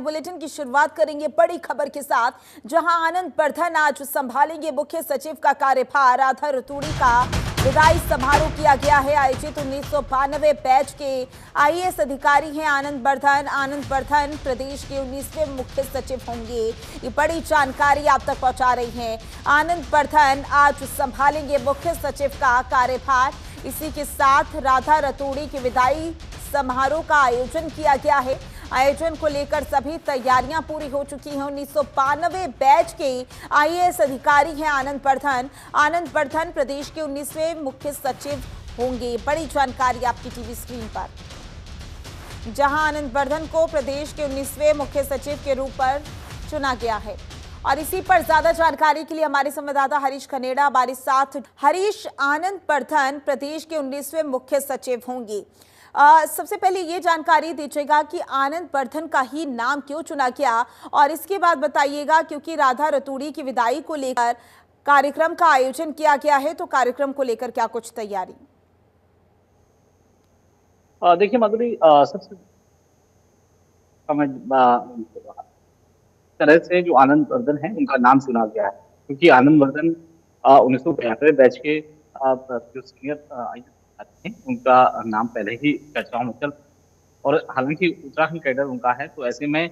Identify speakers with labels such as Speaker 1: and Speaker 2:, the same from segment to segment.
Speaker 1: Bulletin की शुरुआत करेंगे बड़ी खबर के साथ, जहां आनंद बर्धन आज संभालेंगे मुख्य सचिव का कार्यभार। राधा रतूड़ी का विदाई समारोह किया गया है। आयोजित 1992 बैच के आईएएस अधिकारी हैं आनंद बर्धन। आनंद बर्धन प्रदेश के 19वें मुख्य सचिव होंगे। ये बड़ी जानकारी आप तक पहुंचा रही हैं। आनंद बर्धन आज संभालेंगे मुख्य सचिव का कार्यभार। इसी के साथ राधा रतूड़ी की विदाई समारोह का आयोजन किया गया है। आयोजन को लेकर सभी तैयारियां पूरी हो चुकी हैं। 1992 बैच के आईएएस अधिकारी हैं आनंद बर्धन। आनंद बर्धन प्रदेश के 19वें मुख्य सचिव होंगे। बड़ी जानकारी आपकी टीवी स्क्रीन पर, जहां आनंद बर्धन को प्रदेश के 19वें मुख्य सचिव के रूप पर चुना गया है। और इसी पर ज्यादा जानकारी के लिए हमारे संवाददाता हरीश खनेड़ा हमारे साथ। हरीश, आनंद बर्धन प्रदेश के 19वें मुख्य सचिव होंगे। सबसे पहले ये जानकारी दीजिएगा कि आनंद बर्धन का ही नाम क्यों चुना गया, और इसके बाद बताइएगा क्योंकि राधा रतूड़ी की विदाई को लेकर कार्यक्रम का आयोजन किया गया है, तो कार्यक्रम को लेकर क्या कुछ तैयारी?
Speaker 2: देखिए माधुरी, सबसे तरह से जो आनंद बर्धन है उनका नाम चुना गया है, क्योंकि आनंद बर्धन 1992 बैच के जो सीनियर हैं उनका नाम पहले ही चर्चाओं में चल, और हालांकि उत्तराखंड कैडर उनका है, तो ऐसे में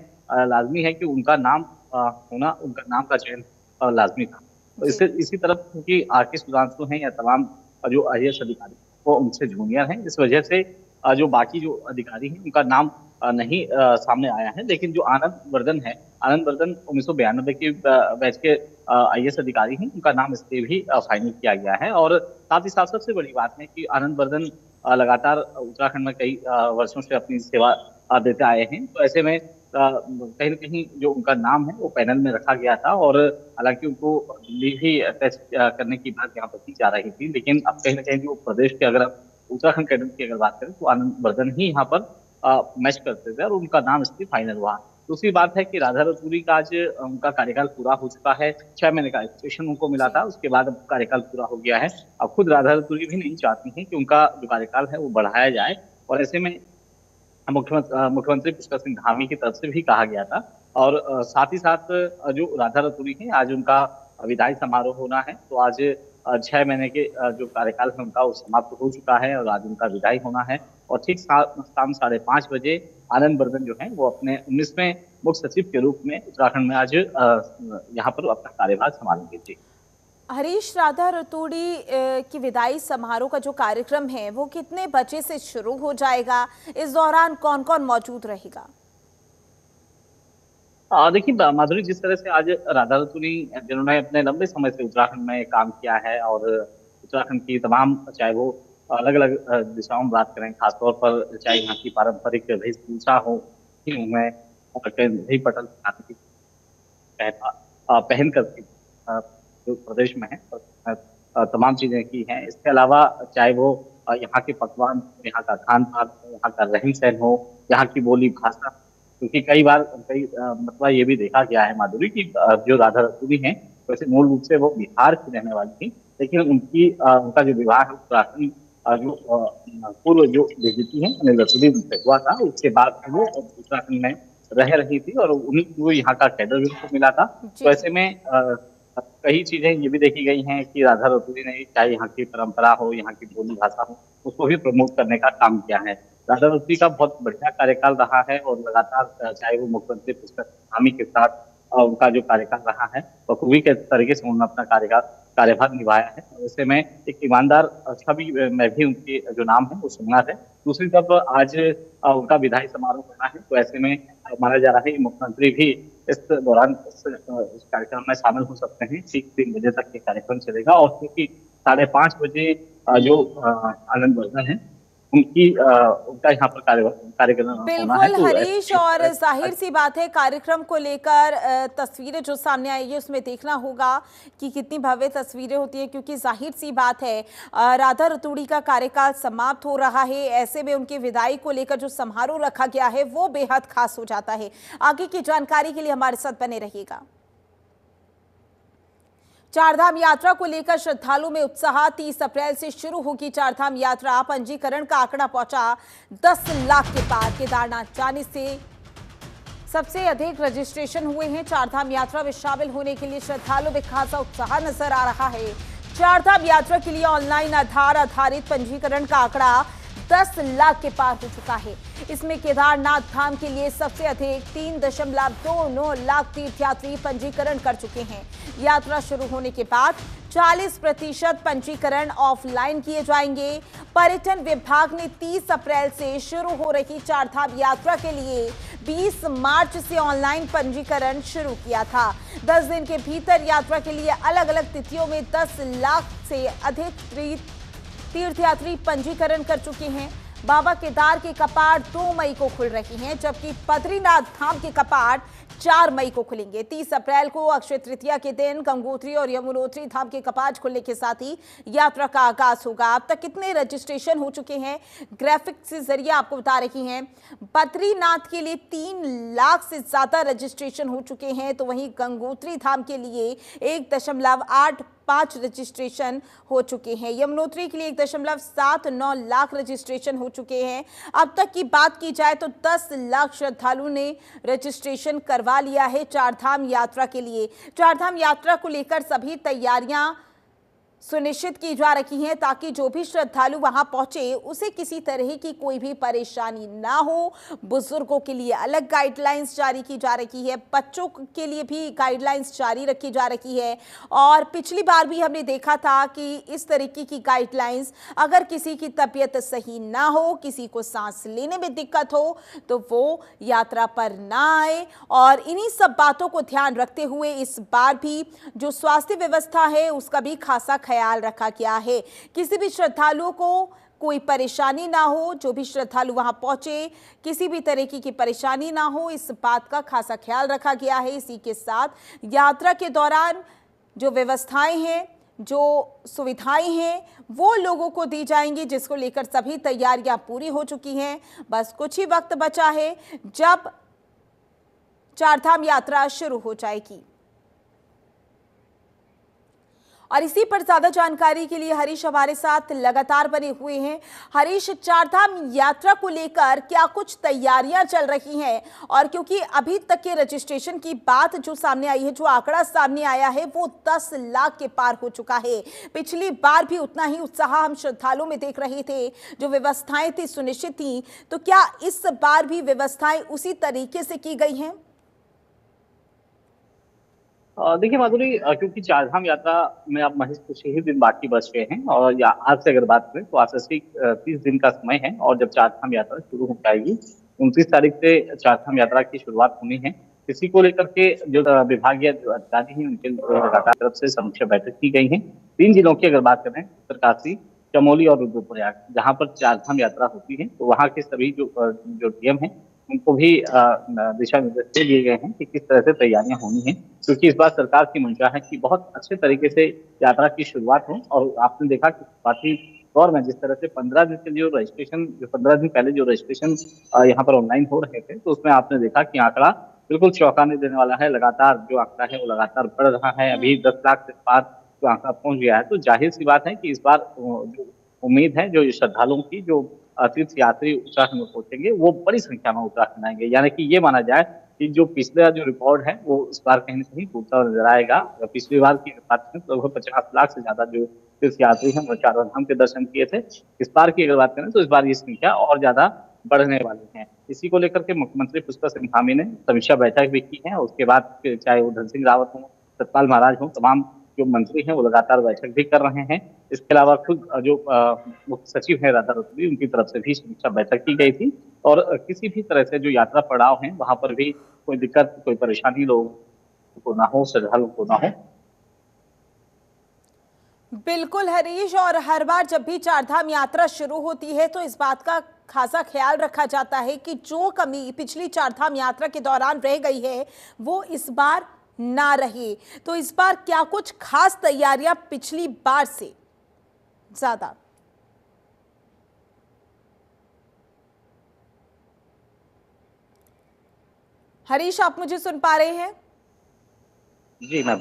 Speaker 2: लाजमी है कि उनका नाम होना, उनका नाम का चयन लाजमी था। तो इसी तरफ क्योंकि आर.के. सुधांशु हैं या तमाम जो आईएएस अधिकारी वो उनसे जूनियर हैं, इस वजह से जो बाकी जो अधिकारी हैं उनका नाम नहीं सामने आया है। लेकिन जो आनंद बर्धन है, आनंद बर्धन 1992 के बैच के आईएएस अधिकारी हैं, उनका नाम इसलिए भी फाइनल किया गया है। और साथ ही साथ सबसे बड़ी बात है कि आनंद बर्धन लगातार उत्तराखंड में कई वर्षों से अपनी सेवा देते आए हैं, तो ऐसे में कहीं न कहीं जो उनका नाम है वो पैनल में रखा गया था। और हालांकि उनको दिल्ली भी टेस्ट करने की बात यहाँ पर की जा रही थी, लेकिन अब कहीं न कहीं जो प्रदेश के अगर उत्तराखंड कैडर की अगर बात करें तो आनंद बर्धन ही यहाँ पर मैच करते थे और उनका नाम इसलिए फाइनल हुआ। दूसरी बात है कि राधा रतूड़ी का आज उनका कार्यकाल पूरा हो चुका है। 6 महीने का एक्सटेंशन उनको मिला था, उसके बाद अब कार्यकाल पूरा हो गया है। अब खुद राधा रतूड़ी भी नहीं चाहती हैं कि उनका जो कार्यकाल है वो बढ़ाया जाए, और ऐसे में मुख्यमंत्री पुष्कर सिंह धामी की तरफ से भी कहा गया था। और साथ ही साथ जो राधा रतूड़ी है, आज उनका विदाई समारोह होना है, तो आज 6 महीने के जो कार्यकाल है उनका वो समाप्त हो चुका है और आज उनका विदाई होना है। और ठीक शाम 5:30 बजे आनंद बर्धन जो है वो अपने 19वें मुख्य सचिव के रूप में उत्तराखंड में आज यहाँ पर अपना कार्यभार संभालेंगे। जी
Speaker 1: हरीश, राधा रतूड़ी की विदाई समारोह का जो कार्यक्रम है वो कितने बजे से शुरू हो जाएगा? इस दौरान कौन कौन मौजूद रहेगा?
Speaker 2: देखिए माधुरी, जिस तरह से आज राधा रतूड़ी जिन्होंने अपने लंबे समय से उत्तराखंड में काम किया है और उत्तराखंड की तमाम, चाहे वो अलग अलग दिशाओं में बात करें, खासतौर पर चाहे यहाँ की पारंपरिक वेशभूषा हो, उनमें कई पटल पहन करके जो प्रदेश में है तमाम चीजें की हैं। इसके अलावा चाहे वो यहाँ के पकवान, यहाँ का खान पान, यहाँ का रहन सहन हो, यहाँ की बोली भाषा, क्योंकि कई मतलब ये भी देखा गया है माधुरी की जो राधा रतूड़ी हैं वैसे मूल रूप से वो बिहार की रहने वाली थी, लेकिन उनका जो विवाह है उत्तराखंड जो पूर्व जो डीजीपी हैं अनिल रतूड़ी उनसे हुआ था, उसके बाद वो उत्तराखंड में रह रही थी और उन्हीं को यहाँ का कैडर भी उनको मिला था। तो ऐसे में कई चीजें ये भी देखी गई हैं कि राधा रतूड़ी ने चाहे यहाँ की परंपरा हो, यहाँ की बोली भाषा हो, उसको भी प्रमोट करने का काम किया है। राधा रतूड़ी का बहुत बढ़िया कार्यकाल रहा है और लगातार चाहे वो मुख्यमंत्री पुष्कर धामी के साथ उनका जो कार्यकाल रहा है बखूबी के तरीके से उन्होंने अपना कार्यभार निभाया है। ऐसे में एक ईमानदार छवि में भी उनके जो नाम है वो सुनना है। दूसरी तरफ आज उनका विदाई समारोह होना है, तो ऐसे में माना जा रहा है कि मुख्यमंत्री भी इस दौरान इस कार्यक्रम में शामिल हो सकते हैं। ठीक 3 बजे तक ये कार्यक्रम चलेगा और क्योंकि 5:30 बजे जो आनंद बर्धन है उनका यहाँ पर कार्यक्रम होना है।
Speaker 1: बिल्कुल हरीश, और जाहिर सी बात है कार्यक्रम को लेकर तस्वीरें जो सामने आई है उसमें देखना होगा कि कितनी भव्य तस्वीरें होती है, क्योंकि जाहिर सी बात है राधा रतूड़ी का कार्यकाल समाप्त हो रहा है। ऐसे में उनकी विदाई को लेकर जो समारोह रखा गया है वो बेहद खास हो जाता है। आगे की जानकारी के लिए हमारे साथ बने रहिएगा। चारधाम यात्रा को लेकर श्रद्धालुओं में उत्साह। 30 अप्रैल से शुरू होगी चारधाम यात्रा। पंजीकरण का आंकड़ा पहुंचा 10 लाख के पार। केदारनाथ जाने से सबसे अधिक रजिस्ट्रेशन हुए हैं। चारधाम यात्रा में शामिल होने के लिए श्रद्धालुओं में खासा उत्साह नजर आ रहा है। चारधाम यात्रा के लिए ऑनलाइन आधार आधारित पंजीकरण का आंकड़ा 10 लाख के पार हो चुका है। इसमें केदारनाथ धाम के लिए सबसे अधिक 3.29 लाख तीर्थयात्री पंजीकरण कर चुके हैं। यात्रा शुरू होने के बाद 40% पंजीकरण ऑफलाइन किए जाएंगे। पर्यटन विभाग ने 30 अप्रैल से शुरू हो रही चारधाम यात्रा के लिए 20 मार्च से ऑनलाइन पंजीकरण शुरू किया था। 10 दिन के भीतर यात्रा के लिए अलग अलग तिथियों में 10 लाख से अधिक तीर्थयात्री पंजीकरण कर चुके हैं। बाबा केदार के कपाट 2 मई को खुल रही हैं, जबकि बद्रीनाथ धाम के कपाट 4 मई को खुलेंगे। 30 अप्रैल को अक्षय तृतीया के दिन गंगोत्री और यमुनोत्री धाम के कपाट खुलने के साथ ही यात्रा का आगाज होगा। अब तक कितने रजिस्ट्रेशन हो चुके हैं, ग्राफिक्स के जरिए आपको बता रही हैं। बद्रीनाथ के लिए 3 लाख से ज्यादा रजिस्ट्रेशन हो चुके हैं, तो वहीं गंगोत्री धाम के लिए 1.85 रजिस्ट्रेशन हो चुके हैं। यमुनोत्री के लिए 1.79 लाख रजिस्ट्रेशन हो चुके हैं। अब तक की बात की जाए तो 10 लाख श्रद्धालुओं ने रजिस्ट्रेशन करवा लिया है चारधाम यात्रा के लिए। चारधाम यात्रा को लेकर सभी तैयारियां सुनिश्चित की जा रही हैं, ताकि जो भी श्रद्धालु वहां पहुंचे उसे किसी तरह की कोई भी परेशानी ना हो। बुजुर्गों के लिए अलग गाइडलाइंस जारी की जा रही है, बच्चों के लिए भी गाइडलाइंस जारी रखी जा रही है। और पिछली बार भी हमने देखा था कि इस तरीके की गाइडलाइंस, अगर किसी की तबीयत सही ना हो, किसी को सांस लेने में दिक्कत हो, तो वो यात्रा पर ना आए। और इन्हीं सब बातों को ध्यान रखते हुए इस बार भी जो स्वास्थ्य व्यवस्था है उसका भी खासा ख्याल रखा गया है। किसी भी श्रद्धालुओं को कोई परेशानी ना हो, जो भी श्रद्धालु वहां पहुंचे किसी भी तरीके की परेशानी ना हो, इस बात का खासा ख्याल रखा गया है। इसी के साथ यात्रा के दौरान जो व्यवस्थाएं हैं, जो सुविधाएं हैं, वो लोगों को दी जाएंगी, जिसको लेकर सभी तैयारियां पूरी हो चुकी हैं। बस कुछ ही वक्त बचा है जब चारधाम यात्रा शुरू हो जाएगी। और इसी पर ज्यादा जानकारी के लिए हरीश हमारे साथ लगातार बने हुए हैं। हरीश, चारधाम यात्रा को लेकर क्या कुछ तैयारियां चल रही हैं? और क्योंकि अभी तक के रजिस्ट्रेशन की बात जो सामने आई है, जो आंकड़ा सामने आया है, वो 10 लाख के पार हो चुका है। पिछली बार भी उतना ही उत्साह हम श्रद्धालुओं में देख रहे थे, जो व्यवस्थाएं थी सुनिश्चित थी, तो क्या इस बार भी व्यवस्थाएं उसी तरीके से की गई हैं?
Speaker 2: देखिए माधुरी, क्योंकि चारधाम यात्रा में अब महज कुछ ही दिन बाकी बच गए हैं और आज से अगर बात करें तो आज से 30 दिन का समय है। और जब चारधाम यात्रा शुरू हो जाएगी, 29 तारीख से चारधाम यात्रा की शुरुआत होनी है। इसी को लेकर के जो विभागीय जो अधिकारी हैं उनके लगातार तरफ से समीक्षा बैठक की गई है। 3 जिलों की अगर बात करें, उत्तरकाशी, चमोली और रुद्रप्रयाग, जहाँ पर चारधाम यात्रा होती है, तो वहाँ के सभी जो डीएम है उनको भी दिशा निर्देश दे दिए गए हैं कि किस तरह से तैयारियां होनी है। क्योंकि इस बार सरकार की मंशा है कि बहुत अच्छे तरीके से यात्रा की शुरुआत हो। और आपने देखा कि शुरुआती दौर में जिस तरह से 15 दिन के जो 15 दिन पहले जो रजिस्ट्रेशन यहाँ पर ऑनलाइन हो रहे थे, तो उसमें आपने देखा कि आंकड़ा बिल्कुल चौंकाने देने वाला है। लगातार जो आंकड़ा है वो लगातार बढ़ रहा है। अभी 10 लाख से पार जो आंकड़ा पहुंच गया है। तो जाहिर सी बात है कि इस बार जो उम्मीद है, जो श्रद्धालुओं की, जो तीर्थ यात्री उत्तराखंड में पहुंचेंगे वो बड़ी संख्या में उत्तराखंड आएंगे। यानी कि ये माना जाए कि जो पिछला जो रिकॉर्ड है वो इस बार कहीं ना कहीं टूटता हुआ नजर आएगा। पिछली बार की बात करें तो लगभग 50 लाख से ज्यादा जो तीर्थ यात्री हैं वो चारधाम के दर्शन किए थे। इस बार की अगर बात करें तो इस बार ये संख्या और ज्यादा बढ़ने वाली है। इसी को लेकर के मुख्यमंत्री पुष्कर सिंह धामी ने समीक्षा बैठक भी की है। उसके बाद चाहे वो धन सिंह रावत हो, सतपाल महाराज हो, तमाम जो मंत्री हैं वो लगातार बैठक भी कर रहे हैं। इसके अलावा खुद जो मुख्य सचिव है राधा रतूड़ी, उनकी तरफ से भी समीक्षा बैठक की गई थी। और किसी भी तरह से जो यात्रा पड़ाव है वहां पर भी कोई दिक्कत, कोई परेशानी लोगों को ना हो, श्रद्धालुओं को ना हो।
Speaker 1: बिल्कुल हरीश, और हर बार जब भी चारधाम यात्रा शुरू होती है तो इस बात का खासा ख्याल रखा जाता है कि जो कमी पिछली चारधाम यात्रा के दौरान रह गई है वो इस बार ना रहे। तो इस बार क्या कुछ खास तैयारियां पिछली बार से ज्यादा? हरीश, आप मुझे सुन पा रहे हैं?
Speaker 2: जी मैं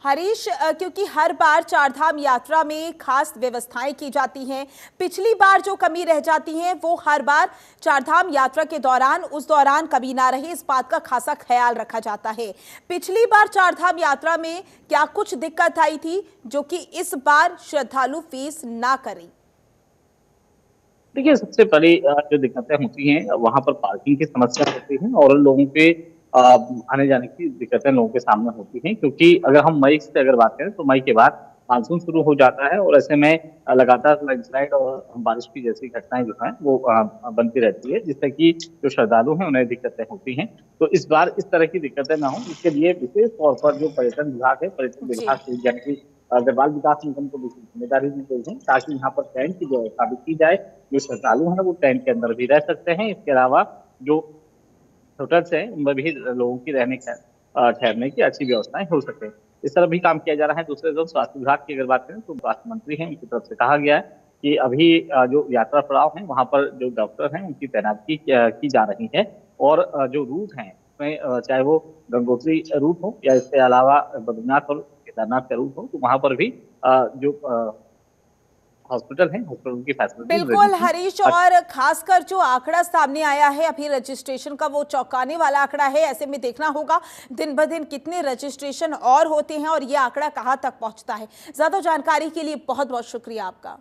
Speaker 1: हरीश, क्योंकि हर बार चारधाम यात्रा में खास व्यवस्थाएं की जाती हैं, पिछली बार जो कमी रह जाती है वो हर बार चारधाम यात्रा के दौरान उस दौरान कमी ना रहे, इस बात का खासा ख्याल रखा जाता है। पिछली बार चारधाम यात्रा में क्या कुछ दिक्कत आई थी जो कि इस बार श्रद्धालु फेस ना करें?
Speaker 2: देखिए, सबसे बड़ी जो दिक्कतें होती हैं वहाँ पर पार्किंग की समस्या होती है और लोगों के आने-जाने की दिक्कतें लोगों के सामने होती हैं, क्योंकि अगर हम मई से अगर बात करें तो मई के बाद मानसून शुरू हो जाता है और ऐसे में लगातार लैंडस्लाइड और बारिश की जैसी घटनाएँ जो हैं वो बनती रहती है, जिससे कि जो श्रद्धालु हैं उन्हें दिक्कतें होती हैं। तो इस बार इस तरह की दिक्कतें ना हों, इसके लिए विशेष तौर पर जो पर्यटन विभाग है, पर्यटन
Speaker 1: जी।
Speaker 2: विभाग से यानी कि गढ़वाल विकास निगम को विशेष जिम्मेदारी दी गई है, ताकि यहाँ पर टेंट की व्यवस्था भी की जाए। जो श्रद्धालु हैं वो टेंट के अंदर भी रह सकते हैं। इसके अलावा जो होटल्स हैं उनमें भी लोगों की रहने ठहरने की अच्छी व्यवस्थाएं हो सके, इस तरह भी काम किया जा रहा है। दूसरी तरफ स्वास्थ्य विभाग की अगर बात करें तो स्वास्थ्य मंत्री हैं, उनकी तरफ से कहा गया है कि अभी जो यात्रा पड़ाव है वहाँ पर जो डॉक्टर हैं उनकी तैनाती की जा रही है और जो रूट हैं उसमें चाहे वो गंगोत्री रूट हो या इसके अलावा बद्रीनाथ और केदारनाथ का रूट हो, तो वहाँ पर भी जो हॉस्पिटल है, हॉस्पिटल की फैसिलिटीज
Speaker 1: बिल्कुल हरीश, और खासकर जो आंकड़ा सामने आया है अभी रजिस्ट्रेशन का, वो चौंकाने वाला आंकड़ा है। ऐसे में देखना होगा दिन ब दिन कितने रजिस्ट्रेशन और होते हैं और ये आंकड़ा कहां तक पहुंचता है। ज्यादा जानकारी के लिए बहुत बहुत शुक्रिया आपका।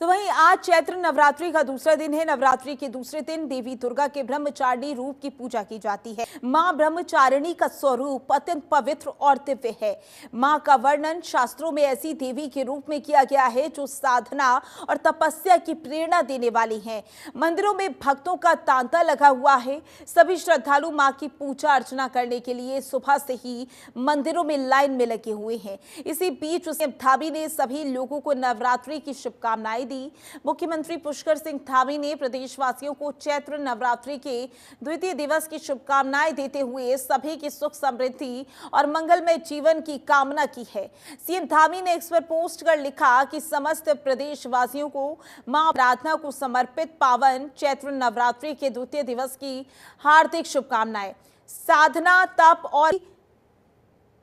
Speaker 1: तो वहीं आज चैत्र नवरात्रि का दूसरा दिन है। नवरात्रि के दूसरे दिन देवी दुर्गा के ब्रह्मचारिणी रूप की पूजा की जाती है। मां ब्रह्मचारिणी का स्वरूप अत्यंत पवित्र और दिव्य है। मां का वर्णन शास्त्रों में ऐसी देवी के रूप में किया गया है जो साधना और तपस्या की प्रेरणा देने वाली है। मंदिरों में भक्तों का तांता लगा हुआ है। सभी श्रद्धालु मां की पूजा अर्चना करने के लिए सुबह से ही मंदिरों में लाइन में लगे हुए हैं। इसी बीच सीएम धामी ने सभी लोगों को नवरात्रि की शुभकामनाएं दी। मुख्यमंत्री पुष्कर सिंह धामी ने प्रदेशवासियों को चैत्र नवरात्रि के द्वितीय दिवस की शुभकामनाएं देते हुए सभी की सुख समृद्धि और मंगलमय जीवन की कामना की है। सीएम धामी ने एक्स पर पोस्ट कर लिखा कि समस्त प्रदेशवासियों को मां आराधना को समर्पित पावन चैत्र नवरात्रि के द्वितीय दिवस की हार्दिक शुभकामनाएं। साधना, तप और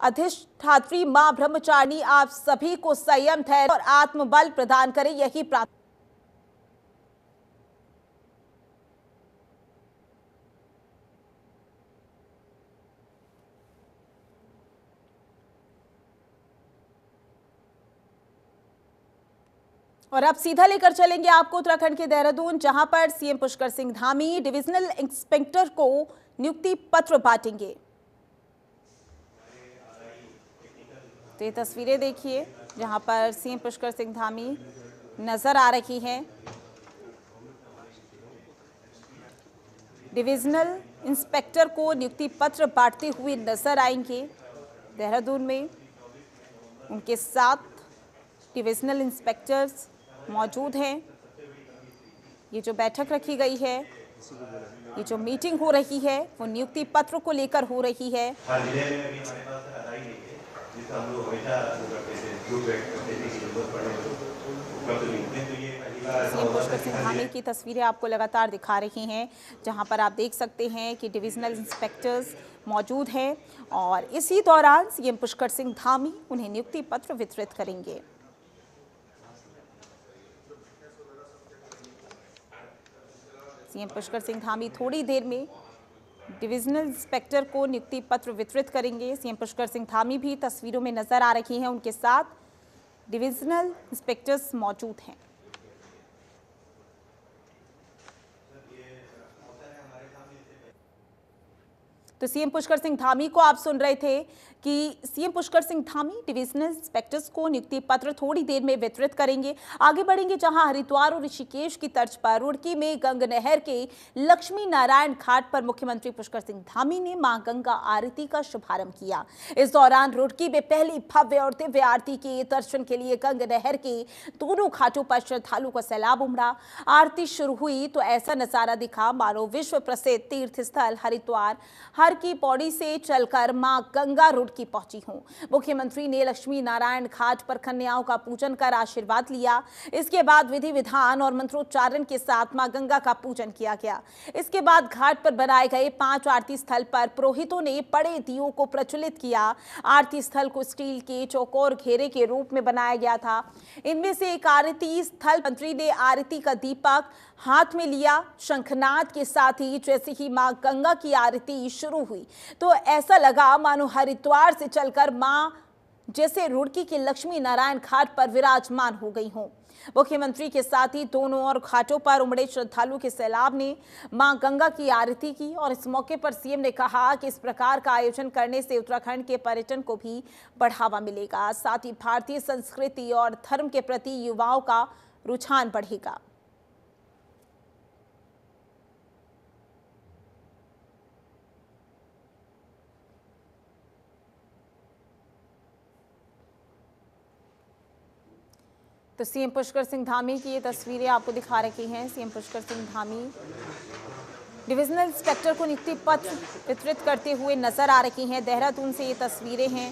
Speaker 1: अधिष्ठात्री मां ब्रह्मचारिणी आप सभी को संयम, धैर्य और आत्मबल प्रदान करें, यही प्रार्थना। और अब सीधा लेकर चलेंगे आपको उत्तराखंड के देहरादून, जहां पर CM Pushkar Singh Dhami divisional inspector को नियुक्ति पत्र बांटेंगे। तो ये तस्वीरें देखिए जहां पर सीएम पुष्कर सिंह धामी नजर आ रही हैं। डिविजनल इंस्पेक्टर को नियुक्ति पत्र बांटते हुए नजर आएंगे देहरादून में। उनके साथ डिविजनल इंस्पेक्टर्स मौजूद हैं। ये जो बैठक रखी गई है, ये जो मीटिंग हो रही है, वो नियुक्ति पत्र को लेकर हो रही है। सीएम पुष्कर सिंह धामी की तस्वीरें आपको लगातार दिखा रही हैं, जहां पर आप देख सकते हैं कि डिविजनल इंस्पेक्टर्स मौजूद हैं और इसी दौरान सीएम पुष्कर सिंह धामी उन्हें नियुक्ति पत्र वितरित करेंगे। सीएम पुष्कर सिंह धामी थोड़ी देर में डिविजनल इंस्पेक्टर को नियुक्ति पत्र वितरित करेंगे। सीएम पुष्कर सिंह धामी भी तस्वीरों में नजर आ रही हैं, उनके साथ डिविजनल इंस्पेक्टर्स मौजूद हैं। तो सीएम पुष्कर सिंह धामी को आप सुन रहे थे कि CM Pushkar Singh Dhami divisional inspectors को नियुक्ति पत्र थोड़ी देर में वितरित करेंगे। आगे बढ़ेंगे जहां हरिद्वार और ऋषिकेश की तर्ज पर रुड़की में गंग नहर के लक्ष्मी नारायण घाट पर मुख्यमंत्री पुष्कर सिंह धामी ने मां गंगा आरती का शुभारंभ किया। इस दौरान रुड़की में पहली भव्य और दिव्य आरती के दर्शन के लिए गंग नहर के दोनों घाटों पर श्रद्धालुओं का सैलाब उमड़ा। आरती शुरू हुई तो ऐसा नजारा दिखा मानो विश्व प्रसिद्ध तीर्थ स्थल हरिद्वार हरिद्वार की पौड़ी से चलकर मां गंगा रुड़की पहुंची हूं। मुख्यमंत्री ने लक्ष्मी नारायण घाट पर कन्याओं का पूजन कर आशीर्वाद लिया। इसके बाद विधि विधान और मंत्रोच्चारण के साथ मां गंगा का पूजन किया गया। इसके बाद घाट पर बनाए गए 5 आरती स्थल पर पुरोहितों ने बड़े दियों को प्रज्वलित किया। आरती स्थल को स्टील के चौकोर घेरे के रूप में बनाया गया था। इनमें से एक आरती स्थल मंत्री ने आरती का दीपक हाथ में लिया। शंखनाद के साथ ही जैसे ही मां गंगा की आरती शुरू हुई तो ऐसा लगा मानो हरिद्वार से चलकर मां जैसे रुड़की के लक्ष्मी नारायण घाट पर विराजमान हो गई हों। मुख्यमंत्री के साथ ही दोनों और घाटों पर उमड़े श्रद्धालुओं के सैलाब ने मां गंगा की आरती की और इस मौके पर सीएम ने कहा कि इस प्रकार का आयोजन करने से उत्तराखंड के पर्यटन को भी बढ़ावा मिलेगा, साथ ही भारतीय संस्कृति और धर्म के प्रति युवाओं का रुझान बढ़ेगा। तो सीएम पुष्कर सिंह धामी की ये तस्वीरें आपको दिखा रखी हैं। CM Pushkar Singh Dhami divisional inspector को नियुक्ति पत्र वितरित करते हुए नजर आ रही हैं। देहरादून से ये तस्वीरें हैं,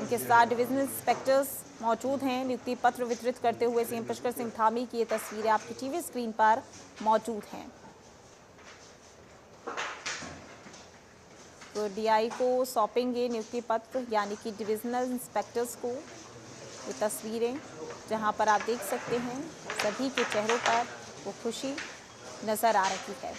Speaker 1: उनके साथ डिविजनल इंस्पेक्टर्स मौजूद हैं। नियुक्ति पत्र वितरित करते हुए सीएम पुष्कर सिंह धामी की ये तस्वीरें आपकी टीवी स्क्रीन पर मौजूद हैं। तो डीआई को सौंपेंगे नियुक्ति पत्र, यानी कि डिविजनल इंस्पेक्टर्स को। ये तस्वीरें जहां पर आप देख सकते हैं सभी के चेहरों पर वो खुशी नजर आ रही है।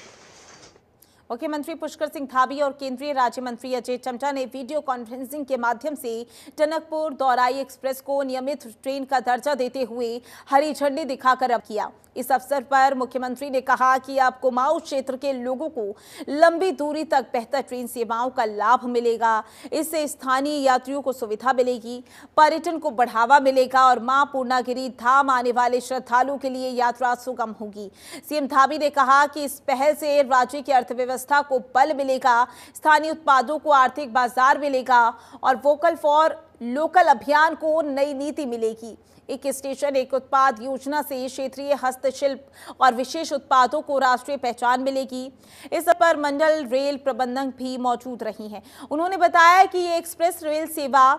Speaker 1: मुख्यमंत्री पुष्कर सिंह धामी और केंद्रीय राज्य मंत्री अजय टम्टा ने वीडियो कॉन्फ्रेंसिंग के माध्यम से टनकपुर दौराई एक्सप्रेस को नियमित ट्रेन का दर्जा देते हुए हरी झंडी दिखाकर रवाना किया। इस अवसर पर मुख्यमंत्री ने कहा कि अब कुमाऊं क्षेत्र के लोगों को लंबी दूरी तक बेहतर ट्रेन सेवाओं का लाभ मिलेगा। इससे स्थानीय यात्रियों को सुविधा मिलेगी, पर्यटन को बढ़ावा मिलेगा और मां पूर्णागिरि धाम आने वाले श्रद्धालुओं के लिए यात्रा सुगम होगी। सीएम धामी ने कहा कि इस पहल से राज्य की अर्थव्यवस्था को बल मिलेगा, स्थानीय उत्पादों को आर्थिक बाजार मिलेगा और वोकल फॉर लोकल अभियान को नई नीति मिलेगी। एक स्टेशन एक उत्पाद योजना से क्षेत्रीय हस्तशिल्प और विशेष उत्पादों को राष्ट्रीय पहचान मिलेगी। इस पर मंडल रेल प्रबंधक भी मौजूद रही हैं। उन्होंने बताया कि ये एक्सप्रेस रेल सेवा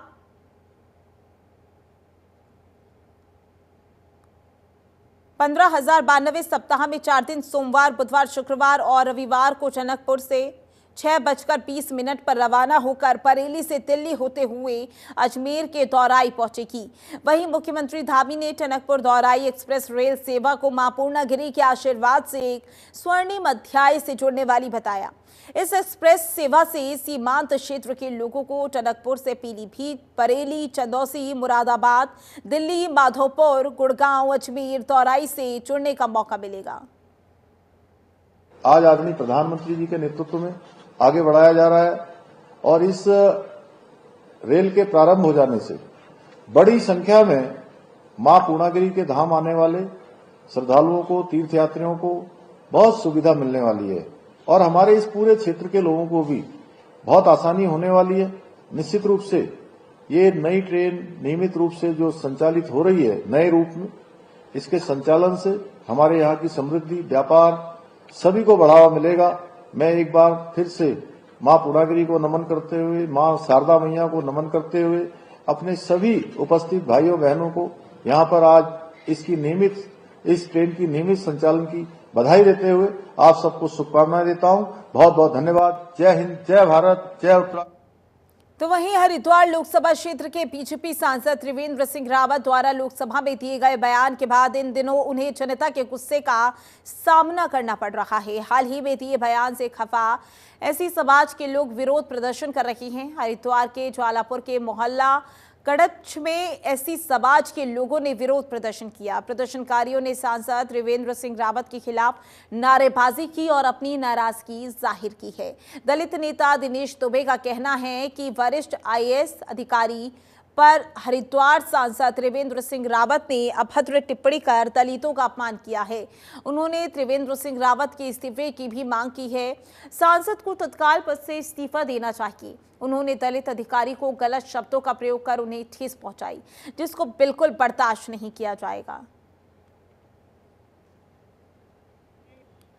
Speaker 1: 15,092 सप्ताह में 4 दिन सोमवार, बुधवार, शुक्रवार और रविवार को टनकपुर से 6:20 पर रवाना होकर बरेली से दिल्ली होते हुए अजमेर के दौराई पहुंचेगी। वहीं मुख्यमंत्री धामी ने टनकपुर दौराई एक्सप्रेस रेल सेवा को मां पूर्णागिरि के आशीर्वाद से एक स्वर्णिम अध्याय से जोड़ने वाली बताया। इस एक्सप्रेस सेवा से सीमांत क्षेत्र के लोगों को टनकपुर से पीलीभीत, बरेली, चंदौसी, मुरादाबाद, दिल्ली, माधोपुर, गुड़गांव, अजमेर, दौराई से जुड़ने का मौका मिलेगा।
Speaker 3: आज आदरणीय प्रधानमंत्री जी के नेतृत्व में आगे बढ़ाया जा रहा है और इस रेल के प्रारंभ हो जाने से बड़ी संख्या में मां पूर्णागिरि के धाम आने वाले श्रद्धालुओं को, तीर्थयात्रियों को बहुत सुविधा मिलने वाली है और हमारे इस पूरे क्षेत्र के लोगों को भी बहुत आसानी होने वाली है। निश्चित रूप से ये नई ट्रेन नियमित रूप से जो संचालित हो रही है नए रूप में, इसके संचालन से हमारे यहाँ की समृद्धि, व्यापार सभी को बढ़ावा मिलेगा। मैं एक बार फिर से मां पूर्णागिरि को नमन करते हुए, मां शारदा मैया को नमन करते हुए अपने सभी उपस्थित भाइयों बहनों को यहाँ पर आज इस ट्रेन की नियमित संचालन की बधाई देते हुए आप सबको शुभकामनाएं देता हूं। बहुत बहुत धन्यवाद। जय हिंद, जय भारत, जय उत्तराखंड।
Speaker 1: तो वहीं हरिद्वार लोकसभा क्षेत्र के बीजेपी सांसद त्रिवेंद्र सिंह रावत द्वारा लोकसभा में दिए गए बयान के बाद इन दिनों उन्हें जनता के गुस्से का सामना करना पड़ रहा है। हाल ही में दिए बयान से खफा ऐसी समाज के लोग विरोध प्रदर्शन कर रहे हैं। हरिद्वार के ज्वालापुर के मोहल्ला कड़च में ऐसी समाज के लोगों ने विरोध प्रदर्शन किया। प्रदर्शनकारियों ने सांसद त्रिवेंद्र सिंह रावत के खिलाफ नारेबाजी की और अपनी नाराजगी जाहिर की है। दलित नेता दिनेश दुबे का कहना है कि वरिष्ठ आईएएस अधिकारी पर हरिद्वार सांसद त्रिवेंद्र सिंह रावत ने अभद्र टिप्पणी कर दलितों का अपमान किया है। उन्होंने त्रिवेंद्र सिंह रावत के इस्तीफे की भी मांग की है। सांसद को तत्काल पद से इस्तीफा देना चाहिए। उन्होंने दलित अधिकारी को गलत शब्दों का प्रयोग कर उन्हें ठेस पहुंचाई, जिसको बिल्कुल बर्दाश्त नहीं किया जाएगा।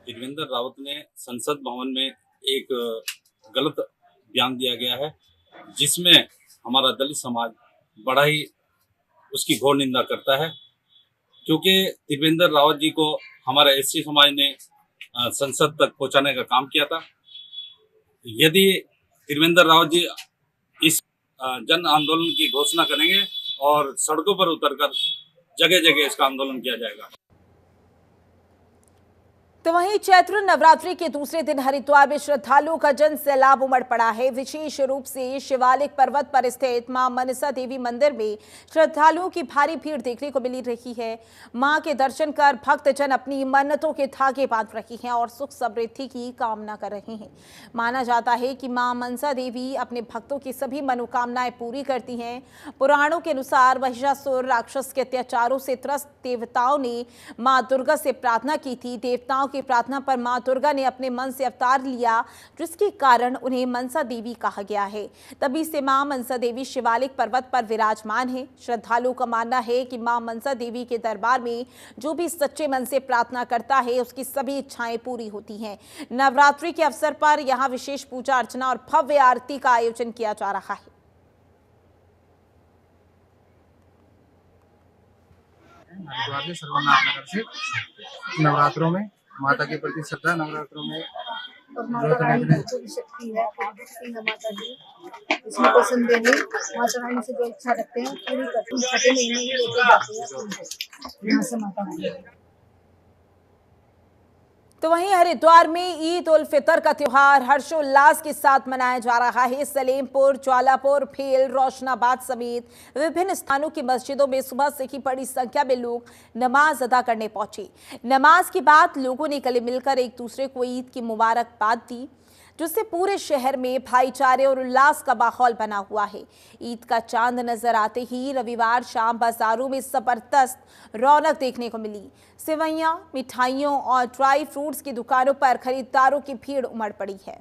Speaker 4: त्रिवेंद्र रावत ने संसद भवन में एक ज्ञान दिया गया है, जिसमें हमारा दलित समाज बड़ा ही उसकी घोर निंदा करता है, क्योंकि त्रिवेंद्र रावत जी को हमारे एससी समाज ने संसद तक पहुंचाने का काम किया था। यदि त्रिवेंद्र रावत जी इस जन आंदोलन की घोषणा करेंगे और सड़कों पर उतरकर जगह जगह इसका आंदोलन किया जाएगा।
Speaker 1: तो वहीं चैत्र नवरात्रि के दूसरे दिन हरिद्वार में श्रद्धालुओं का जन सैलाब उमड़ पड़ा है। विशेष रूप से शिवालिक पर्वत पर स्थित मां मनसा देवी मंदिर में श्रद्धालुओं की भारी भीड़ देखने को मिल रही है। मां के दर्शन कर भक्तजन अपनी मन्नतों के धागे बांध रहे हैं और सुख समृद्धि की कामना कर रहे हैं। माना जाता है कि मां मनसा देवी अपने भक्तों की सभी मनोकामनाएं पूरी करती हैं। पुराणों के अनुसार महिषासुर राक्षस के अत्याचारों से त्रस्त देवताओं ने मां दुर्गा से प्रार्थना की थी। देवताओं की प्रार्थना पर मां दुर्गा ने अपने मन से अवतार लिया, जिसके कारण उन्हें मनसा देवी कहा गया है। तभी से मां मनसा देवी शिवालिक पर्वत पर विराजमान है। श्रद्धालुओं का मानना है कि मां मनसा देवी के दरबार में जो भी सच्चे मन से प्रार्थना करता है, उसकी सभी इच्छाएं पूरी होती हैं। नवरात्रि के अवसर पर यहां विशेष पूजा अर्चना और भव्य आरती का आयोजन किया जा रहा है।
Speaker 5: हरिद्वार के सर्वनाथ नगर से नवरात्रों में माता के प्रति श्रद्धा, नवरात्रों में
Speaker 6: और माता रानी की जो भी शक्ति है, शक्ति है माता की, इसमें कोई संदेह नहीं। माता रानी से जो इच्छा रखते हैं पूरी करते हैं। छठे महीने ही लेके जाते हैं यहाँ से माता रानी।
Speaker 1: तो वहीं हरिद्वार में ईद उल फितर का त्योहार हर्षोल्लास के साथ मनाया जा रहा है। सलेमपुर, ज्वालापुर, भेल, रोशनाबाद समेत विभिन्न स्थानों की मस्जिदों में सुबह से ही बड़ी संख्या में लोग नमाज अदा करने पहुंचे। नमाज के बाद लोगों ने गले मिलकर एक दूसरे को ईद की मुबारकबाद दी, जिससे पूरे शहर में भाईचारे और उल्लास का माहौल बना हुआ है। ईद का चांद नजर आते ही रविवार शाम बाजारों में जबरदस्त रौनक देखने को मिली। सेवइयां, मिठाइयों और ड्राई फ्रूट्स की दुकानों पर खरीदारों की भीड़ उमड़ पड़ी है।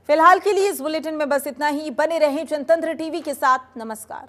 Speaker 1: फिलहाल के लिए इस बुलेटिन में बस इतना ही। बने रहें जनतंत्र टीवी के साथ। नमस्कार।